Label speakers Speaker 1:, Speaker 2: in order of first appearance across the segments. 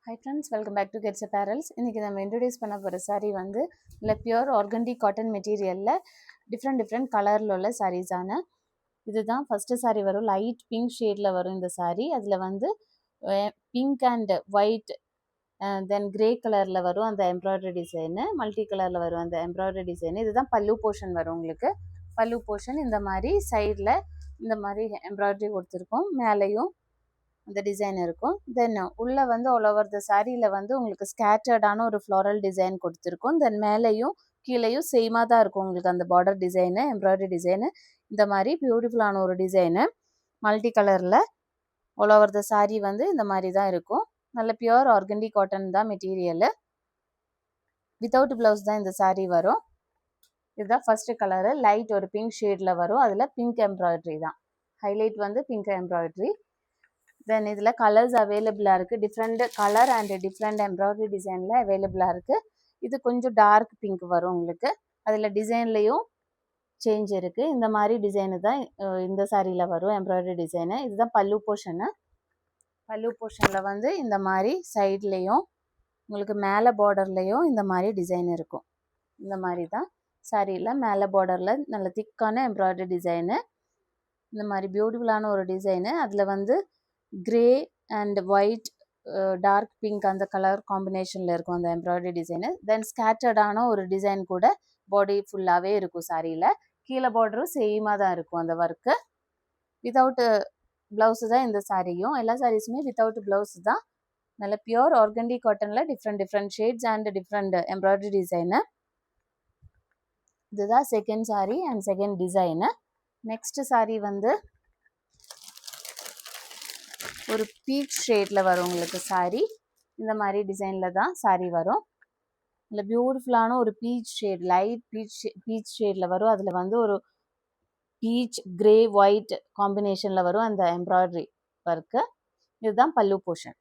Speaker 1: Hi friends, welcome back to Gets Apparels. இன்னைக்கு நம்ம introduce பண்ண போகிற saree வந்து இல்லை பியூர் ஆர்கண்டி காட்டன் மெட்டீரியலில் டிஃப்ரெண்ட் கலரில் உள்ள சாரீஸான இதுதான் ஃபஸ்ட்டு saree வரும். லைட் பிங்க் ஷேடில் வரும் இந்த saree. அதில் வந்து pink and white then grey கலரில் வரும் அந்த எம்ப்ராய்டரி டிசைனு, மல்டி கலரில் வரும் அந்த எம்ப்ராய்டரி டிசைனு. இதுதான் பல்லு போர்ஷன் வரும் உங்களுக்கு. பல்லு போர்ஷன் இந்த மாதிரி சைடில் இந்த மாதிரி எம்ப்ராய்டரி கொடுத்துருக்கோம். மேலேயும் இந்த டிசைன் இருக்கும். தென் உள்ளே வந்து ஆல் ஓவர் த சாரியில் வந்து உங்களுக்கு ஸ்கேட்டர்டான ஒரு ஃப்ளாரல் டிசைன் கொடுத்துருக்கோம். தென் மேலேயும் கீழேயும் சேமாக தான் இருக்கும் உங்களுக்கு அந்த பார்டர் டிசைனு, எம்ப்ராய்டரி டிசைனு. இந்த மாதிரி பியூட்டிஃபுல்லான ஒரு டிசைனு மல்டி கலரில் ஆல் ஓவர் த சாரீ வந்து இந்த மாதிரி தான் இருக்கும். நல்ல பியூர் ஆர்கண்டி காட்டன் தான் மெட்டீரியலு. வித்தவுட் ப்ளவுஸ் தான் இந்த சாரீ வரும். இதுதான் ஃபஸ்ட்டு கலரு. லைட் ஒரு பிங்க் ஷேடில் வரும். அதில் பிங்க் எம்ப்ராய்டரி தான் ஹைலைட் வந்து பிங்க் எம்ப்ராய்டரி. தென் இதில் கலர்ஸ் அவைலபிளாக இருக்குது. Different colour and different embroidery டிசைனில் அவைலபிளாக இருக்குது. இது கொஞ்சம் டார்க் பிங்க் வரும் உங்களுக்கு. அதில் டிசைன்லேயும் சேஞ்ச் இருக்குது. இந்த மாதிரி டிசைனு தான் இந்த சாரியில் வரும் எம்ப்ராய்டரி டிசைனு. இதுதான் பல்லு போர்ஷனு. பல்லு போர்ஷனில் வந்து இந்த மாதிரி சைட்லேயும் உங்களுக்கு மேலே பார்டர்லேயும் இந்த மாதிரி டிசைன் இருக்கும். இந்த மாதிரி தான் சாரியில் மேலே பார்டரில் நல்ல திக்கான எம்ப்ராய்டரி டிசைனு. இந்த மாதிரி பியூட்டிஃபுல்லான ஒரு டிசைனு. அதில் வந்து grey and white, dark pink அந்த கலர் காம்பினேஷனில் இருக்கும் அந்த எம்ப்ராய்டரி டிசைனு. தென் ஸ்கேட்டர்டான ஒரு டிசைன் கூட பாடி ஃபுல்லாகவே இருக்கும் சாரியில். கீழே பார்டரும் சேமாக தான் இருக்கும் அந்த ஒர்க்கு. வித்தவுட் ப்ளவுஸு தான் இந்த சாரியும். எல்லா சாரீஸுமே வித்தவுட் ப்ளவுஸ் தான். நல்ல பியூர் ஆர்கண்டி காட்டனில் different shades and different embroidery design. இதுதான் second sari and second design. Next sari வந்து ஒரு பீச் ஷேடில் வரும் உங்களுக்கு சாரீ. இந்த மாதிரி டிசைனில் தான் சாரீ வரும். இல்லை பியூட்டிஃபுல்லான ஒரு பீச் ஷேட், லைட் பீச் ஷேடில் வரும். அதில் வந்து ஒரு பீச் கிரே ஒயிட் காம்பினேஷனில் வரும் அந்த எம்ப்ராய்டரி ஒர்க்கு. இதுதான் பல்லு போர்ஷன்.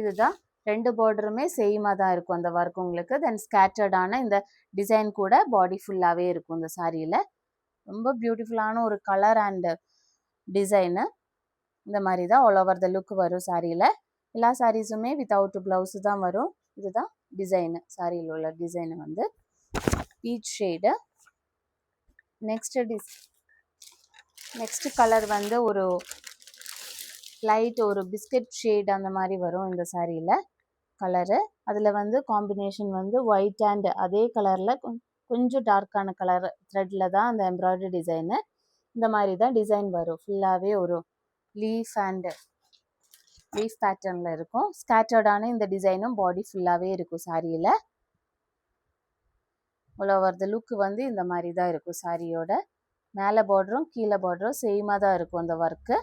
Speaker 1: இதுதான் ரெண்டு பார்டருமே சேமாக தான் இருக்கும் அந்த ஒர்க் உங்களுக்கு. தென் ஸ்கேட்டர்டான இந்த டிசைன் கூட பாடி ஃபுல்லாகவே இருக்கும் இந்த சாரியில். ரொம்ப பியூட்டிஃபுல்லான ஒரு கலர் அண்ட் டிசைனு. இந்த மாதிரி தான் ஆல் ஓவர் த லுக் வரும் சாரியில். எல்லா சாரீஸுமே வித்தவுட் ப்ளவுஸு தான் வரும். இதுதான் டிசைனு. சாரியில் உள்ள டிசைனு வந்து பீச் ஷேடு. நெக்ஸ்ட் கலர் வந்து ஒரு லைட் ஒரு பிஸ்கட் ஷேட் அந்த மாதிரி வரும் இந்த சாரியில் கலரு. அதில் வந்து காம்பினேஷன் வந்து ஒயிட் அண்ட் அதே கலரில் கொஞ்சம் டார்க்கான கலர் த்ரெட்டில் தான் அந்த எம்ப்ராய்டரி டிசைனு. இந்த மாதிரி தான் டிசைன் வரும். ஃபுல்லாகவே ஒரு லீஃப் பேட்டர்னில் இருக்கும். ஸ்கேட்டர்டான இந்த டிசைனும் பாடி ஃபுல்லாகவே இருக்கும் சாரியில். ஆல் ஓவர் த லுக் வந்து இந்த மாதிரி தான் இருக்கும் சாரியோட. மேலே பார்டரும் கீழே பார்டரும் சேமாக தான் இருக்கும் அந்த ஒர்க்கு.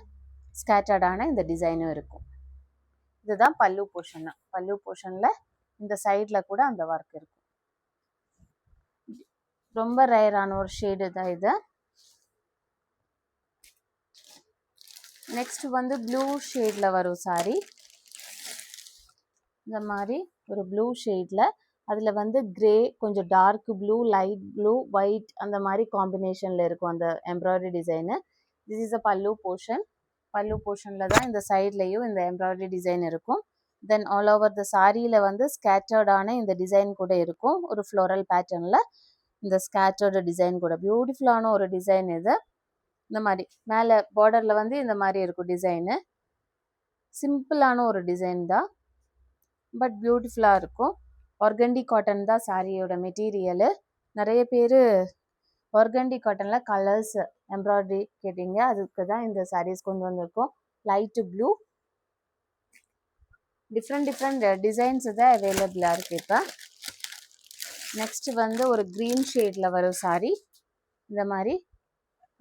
Speaker 1: ஸ்கேட்டர்டான இந்த டிசைனும் இருக்கும். இதுதான் பல்லு போர்ஷனு. பல்லு போர்ஷனில் இந்த சைடில் கூட அந்த ஒர்க் இருக்கும். ரொம்ப ரேரான ஒரு ஷேடு தான் இது. நெக்ஸ்ட் வந்து ப்ளூ ஷேடில் வரும் சாரி. இந்த மாதிரி ஒரு ப்ளூ ஷேடில் அதில் வந்து கிரே, கொஞ்சம் dark blue, light blue, white அந்த மாதிரி காம்பினேஷனில் இருக்கும் அந்த embroidery design. This is a pallu portion. பல்லு போர்ஷனில் தான் இந்த சைட்லேயும் இந்த எம்ப்ராய்டரி டிசைன் இருக்கும். தென் ஆல் ஓவர் த சாரியில் வந்து ஸ்கேட்டர்டான இந்த டிசைன் கூட இருக்கும். ஒரு ஃப்ளோரல் பேட்டர்னில் இந்த ஸ்கேட்டர்டு டிசைன் கூட பியூட்டிஃபுல்லான ஒரு டிசைன் இது. இந்த மாதிரி மேலே பார்டரில் வந்து இந்த மாதிரி இருக்கும் டிசைனு. சிம்பிளான ஒரு டிசைன் தான், பட் பியூட்டிஃபுல்லாக இருக்கும். ஆர்கண்டி காட்டன் தான் சாரியோட மெட்டீரியலு. நிறைய பேர் ஆர்கண்டி காட்டனில் கலர்ஸ் எம்ப்ராய்டரி கேட்டிங்க. அதுக்கு தான் இந்த சாரீஸ் கொண்டு வந்திருக்கோம். லைட்டு ப்ளூ, டிஃப்ரெண்ட் டிசைன்ஸ் தான் அவைலபிளாக இருக்குது இப்போ. நெக்ஸ்ட் வந்து ஒரு க்ரீன் ஷேடில் வரும் சாரி. இந்த மாதிரி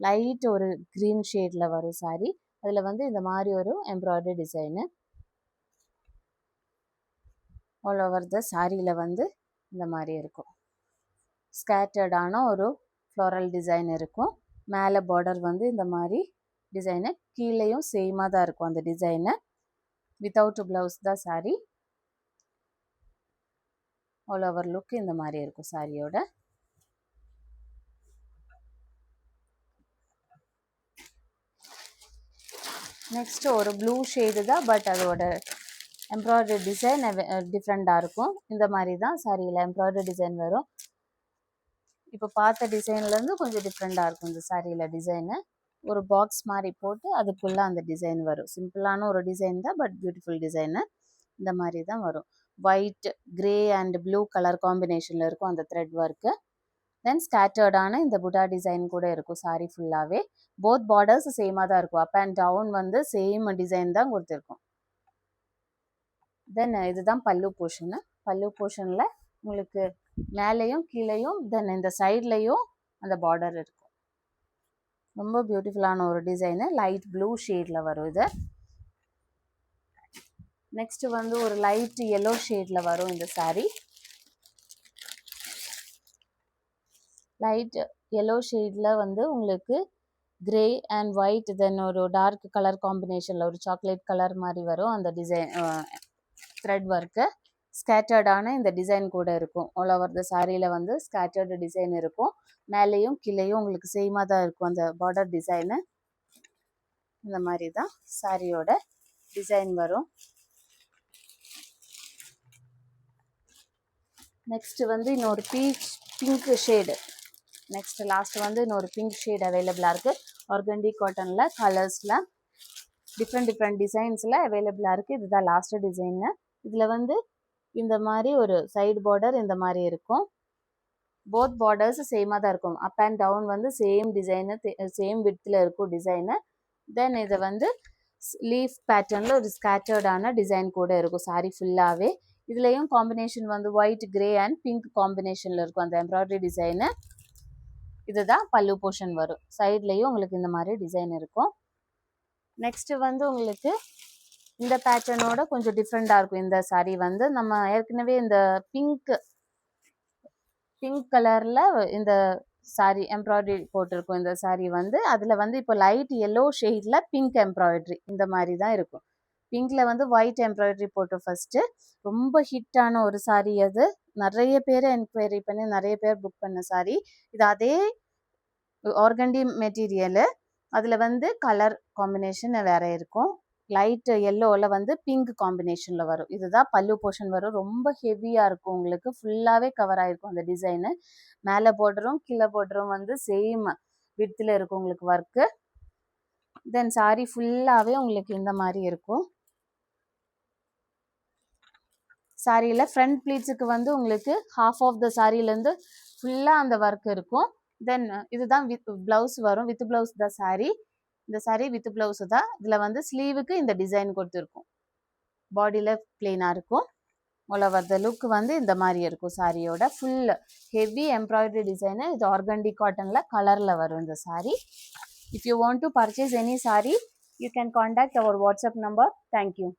Speaker 1: லைட் ஒரு க்ரீன் ஷேடில் வரும் சாரி. அதில் வந்து இந்த மாதிரி ஒரு embroidery design all over the சாரியில் வந்து இந்த மாதிரி இருக்கும். ஸ்கேட்டர்டான ஒரு ஃப்ளோரல் டிசைன் இருக்கும். மேலே பார்டர் வந்து இந்த மாதிரி டிசைனு. கீழேயும் சேமாக தான் இருக்கும் அந்த டிசைனு. வித்தவுட் ப்ளவுஸ் தான் சாரி. ஆல் ஓவர் லுக் இந்த மாதிரி இருக்கும் சாரியோட. நெக்ஸ்ட் ஒரு ப்ளூ ஷேடு தான், பட் அதோட எம்ப்ராய்டரி டிசைன் டிஃப்ரெண்ட்டாக இருக்கும். இந்த மாதிரி தான் சாரியில் எம்ப்ராய்டரி டிசைன் வரும். இப்போ பார்த்த டிசைன்லேருந்து கொஞ்சம் டிஃப்ரெண்ட்டாக இருக்கும் இந்த சாரியில் டிசைனு. ஒரு பாக்ஸ் மாதிரி போட்டு அதுக்குள்ளே அந்த டிசைன் வரும். சிம்பிளான ஒரு டிசைன் தான், பட் பியூட்டிஃபுல் டிசைனு. இந்த மாதிரி தான் வரும். White, grey and blue colour காம்பினேஷனில் இருக்கும் அந்த த்ரெட் ஒர்க்கு. தென் ஸ்கேட்டர்டான இந்த புட்டா டிசைன் கூட இருக்கும் சாரி ஃபுல்லாகவே. போத் பார்டர்ஸ் சேமாக தான் இருக்கும். அப் அண்ட் டவுன் வந்து சேம் டிசைன் தான் கொடுத்துருக்கும். தென் இதுதான் பல்லு போர்ஷனு. பல்லு போர்ஷனில் உங்களுக்கு மேலேயும் கீழேயும் தென் இந்த சைட்லேயும் அந்த பார்டர் இருக்கும். ரொம்ப பியூட்டிஃபுல்லான ஒரு டிசைனு. லைட் ப்ளூ ஷேடில் வரும் இது. நெக்ஸ்ட் வந்து ஒரு லைட் எல்லோ ஷேடில் வரும் இந்த சாரீ. லைட் எல்லோ ஷேடில் வந்து உங்களுக்கு கிரே அண்ட் ஒயிட் தென் ஒரு டார்க் கலர் காம்பினேஷனில் ஒரு சாக்லேட் கலர் மாதிரி வரும் அந்த டிசைன் த்ரெட் ஒர்க்கு. ஸ்கேட்டர்டான இந்த டிசைன் கூட இருக்கும். ஆல் ஓவர் த சாரியில் வந்து ஸ்கேட்டர்டு டிசைன் இருக்கும். மேலேயும் கீழேயும் உங்களுக்கு சேமாக தான் இருக்கும் அந்த பார்டர் டிசைனு. இந்த மாதிரி தான் சாரியோட டிசைன் வரும். நெக்ஸ்ட் வந்து இன்னொரு பிங்க் ஷேடு. நெக்ஸ்ட் லாஸ்ட் வந்து இன்னொரு பிங்க் ஷேட் அவைலபிளாக இருக்குது. ஆர்கண்டி காட்டனில் கலர்ஸில் டிஃப்ரெண்ட் டிசைன்ஸில் அவைலபிளாக இருக்குது. இதுதான் லாஸ்ட்டு டிசைனு. இதில் வந்து இந்த மாதிரி ஒரு சைடு பார்டர் இந்த மாதிரி இருக்கும். போத் பார்டர்ஸ் சேமாக தான் இருக்கும். அப் அண்ட் டவுன் வந்து சேம் டிசைனு, சேம் விட்த்தில் இருக்கும் டிசைனு. தென் இதை வந்து லீஃப் பேட்டர்னில் ஒரு ஸ்கேட்டர்டான டிசைன் கூட இருக்கும் சாரி ஃபுல்லாகவே. இதுலேயும் காம்பினேஷன் வந்து ஒயிட், கிரே அண்ட் பிங்க் காம்பினேஷனில் இருக்கும் அந்த எம்ப்ராய்டரி டிசைனு. இதுதான் பல்லு போர்ஷன் வரும். சைட்லேயும் உங்களுக்கு இந்த மாதிரி டிசைன் இருக்கும். நெக்ஸ்ட்டு வந்து உங்களுக்கு இந்த பேட்டர்னோட கொஞ்சம் டிஃப்ரெண்ட்டாக இருக்கும் இந்த சாரீ வந்து. நம்ம ஏற்கனவே இந்த பிங்க் கலரில் இந்த சாரீ எம்ப்ராய்டரி போட்டிருக்கோம். இந்த சாரீ வந்து அதில் வந்து இப்போ லைட் எல்லோ ஷேடில் பிங்க் எம்ப்ராய்டரி இந்த மாதிரி தான் இருக்கும். பிங்க்கில் வந்து ஒயிட் எம்ப்ராய்டரி போட்டு ஃபஸ்ட்டு ரொம்ப ஹிட்டான ஒரு சாரீ அது. நிறைய பேர் என்கொயரி பண்ணி நிறைய பேர் புக் பண்ண சாரீ இது. அதே ஆர்கண்டி மெட்டீரியலு, அதில் வந்து கலர் காம்பினேஷன் வேறு இருக்கும். லைட் எல்லோவில் வந்து பிங்க் காம்பினேஷனில் வரும். இதுதான் பல்லு போர்ஷன் வரும். ரொம்ப ஹெவியாக இருக்கும். உங்களுக்கு ஃபுல்லாகவே கவர் ஆகிருக்கும் அந்த டிசைனு. மேலே பார்டரும் கீழே பார்டரும் வந்து சேம் விட்த்தில் இருக்கும் உங்களுக்கு ஒர்க்கு. தென் சாரி ஃபுல்லாகவே உங்களுக்கு இந்த மாதிரி இருக்கும். சாரியில் ஃப்ரண்ட் ப்ளீட்ஸுக்கு வந்து உங்களுக்கு ஹாஃப் ஆஃப் த சாரியிலேருந்து ஃபுல்லாக அந்த ஒர்க் இருக்கும். தென் இதுதான் வித் ப்ளவுஸ் வரும். வித் ப்ளவுஸ் தான் சாரீ. இந்த சாரீ வித் ப்ளவுஸு தான். இதில் வந்து ஸ்லீவுக்கு இந்த டிசைன் கொடுத்துருக்கும். பாடியில் பிளெயினாக இருக்கும். ஆல் ஓவர் த லுக் வந்து இந்த மாதிரி இருக்கும். சாரியோட ஃபுல் ஹெவி எம்ப்ராய்டரி டிசைனு. இது ஆர்கண்டி காட்டனில் கலரில் வரும் இந்த sari. If you want to purchase any sari, you can contact our WhatsApp number. Thank you.